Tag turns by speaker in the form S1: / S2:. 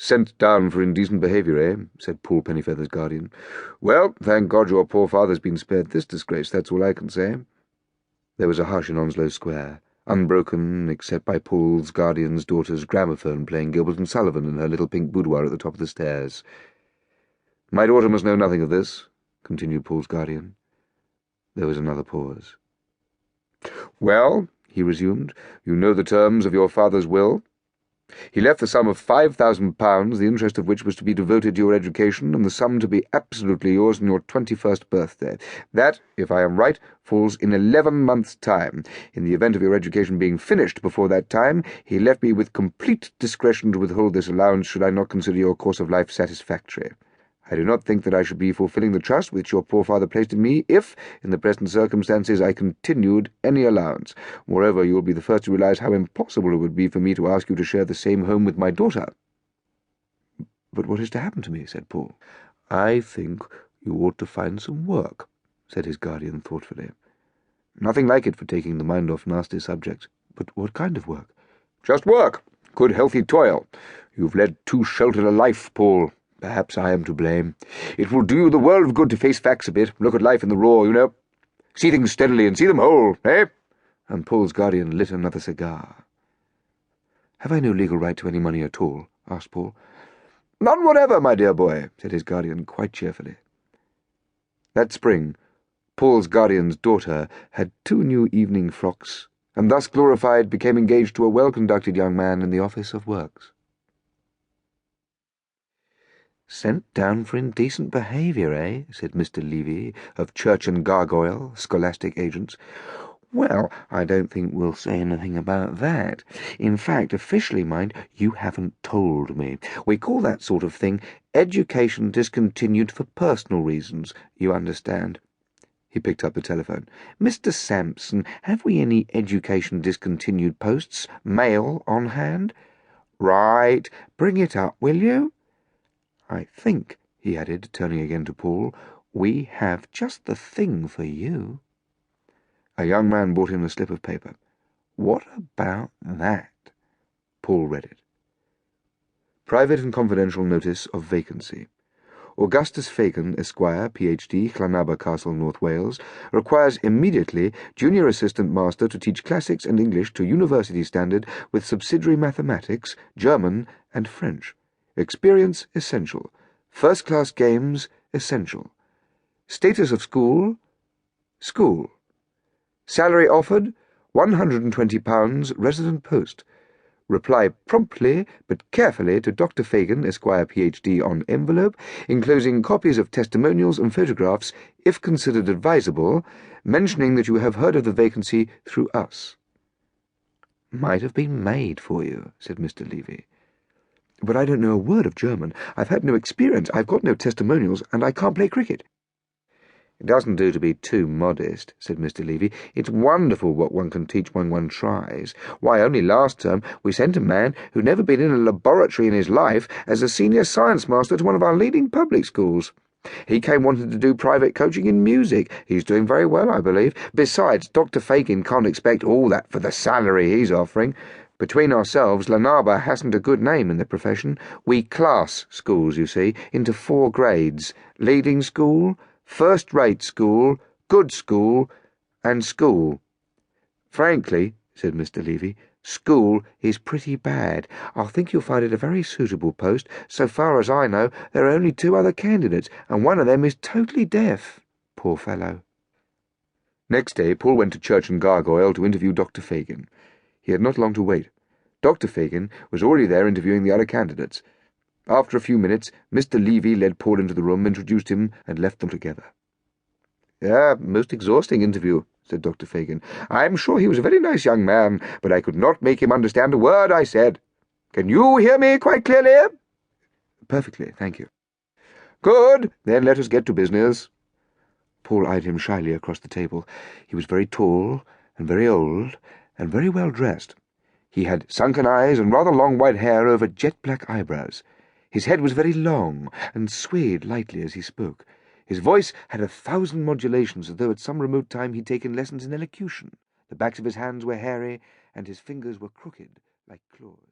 S1: "Sent down for indecent behaviour, eh?" said Paul Pennyfeather's guardian. "Well, thank God your poor father's been spared this disgrace, that's all I can say." There was a hush in Onslow Square, unbroken except by Paul's guardian's daughter's gramophone playing Gilbert and Sullivan in her little pink boudoir at the top of the stairs. "My daughter must know nothing of this," continued Paul's guardian. There was another pause. "Well," he resumed, "you know the terms of your father's will. He left the sum of £5,000, the interest of which was to be devoted to your education, and the sum to be absolutely yours on your 21st birthday. That, if I am right, falls in 11 months' time. In the event of your education being finished before that time, he left me with complete discretion to withhold this allowance should I not consider your course of life satisfactory. I do not think that I should be fulfilling the trust which your poor father placed in me if, in the present circumstances, I continued any allowance. Moreover, you will be the first to realize how impossible it would be for me to ask you to share the same home with my daughter." "But what is to happen to me?" said Paul. "I think you ought to find some work," said his guardian thoughtfully. "Nothing like it for taking the mind off nasty subjects." "But what kind of work?" "Just work. Good healthy toil. You've led too sheltered a life, Paul. Perhaps I am to blame. It will do you the world of good to face facts a bit, look at life in the raw, you know. See things steadily and see them whole, eh?" And Paul's guardian lit another cigar. "Have I no legal right to any money at all?" asked Paul. "None whatever, my dear boy," said his guardian quite cheerfully. That spring, Paul's guardian's daughter had 2 new evening frocks, and thus glorified became engaged to a well-conducted young man in the office of works. "Sent down for indecent behaviour, eh?" said Mr. Levy, of Church and Gargoyle, scholastic agents. "Well, I don't think we'll say anything about that. In fact, officially, mind, you haven't told me. We call that sort of thing education discontinued for personal reasons, you understand." He picked up the telephone. "Mr. Sampson, have we any education discontinued posts, mail, on hand?" "Right. Bring it up, will you? I think," he added, turning again to Paul, "we have just the thing for you." A young man brought in a slip of paper. "What about that?" Paul read it. "Private and confidential notice of vacancy. Augustus Fagin, Esquire, Ph.D., Llanaba Castle, North Wales, requires immediately junior assistant master to teach classics and English to university standard with subsidiary mathematics, German, and French. Experience essential. First-class games essential. Status of school, school. Salary offered, £120, resident post. Reply promptly but carefully to Dr. Fagin, Esquire, Ph.D., on envelope, enclosing copies of testimonials and photographs, if considered advisable, mentioning that you have heard of the vacancy through us." "Might have been made for you," said Mr. Levy. "But I don't know a word of German. I've had no experience, I've got no testimonials, and I can't play cricket." "It doesn't do to be too modest," said Mr. Levy. "It's wonderful what one can teach when one tries. Why, only last term we sent a man who'd never been in a laboratory in his life as a senior science master to one of our leading public schools. He came wanting to do private coaching in music. He's doing very well, I believe. Besides, Dr. Fagin can't expect all that for the salary he's offering. Between ourselves, Llanaba hasn't a good name in the profession. We class schools, you see, into 4 grades: leading school, first-rate school, good school, and school. Frankly," said Mr. Levy, "school is pretty bad. I think you'll find it a very suitable post. So far as I know, there are only 2 other candidates, and one of them is totally deaf. Poor fellow." Next day Paul went to Church and Gargoyle to interview Dr. Fagin. He had not long to wait. Dr. Fagin was already there interviewing the other candidates. After a few minutes, Mr. Levy led Paul into the room, introduced him, and left them together. Most exhausting interview," said Dr. Fagin. "I'm sure he was a very nice young man, but I could not make him understand a word I said. Can you hear me quite clearly?" "Perfectly, thank you." "Good. Then let us get to business." Paul eyed him shyly across the table. He was very tall and very old and very well dressed. He had sunken eyes and rather long white hair over jet-black eyebrows. His head was very long and swayed lightly as he spoke. His voice had 1,000 modulations, as though at some remote time he'd taken lessons in elocution. The backs of his hands were hairy, and his fingers were crooked like claws.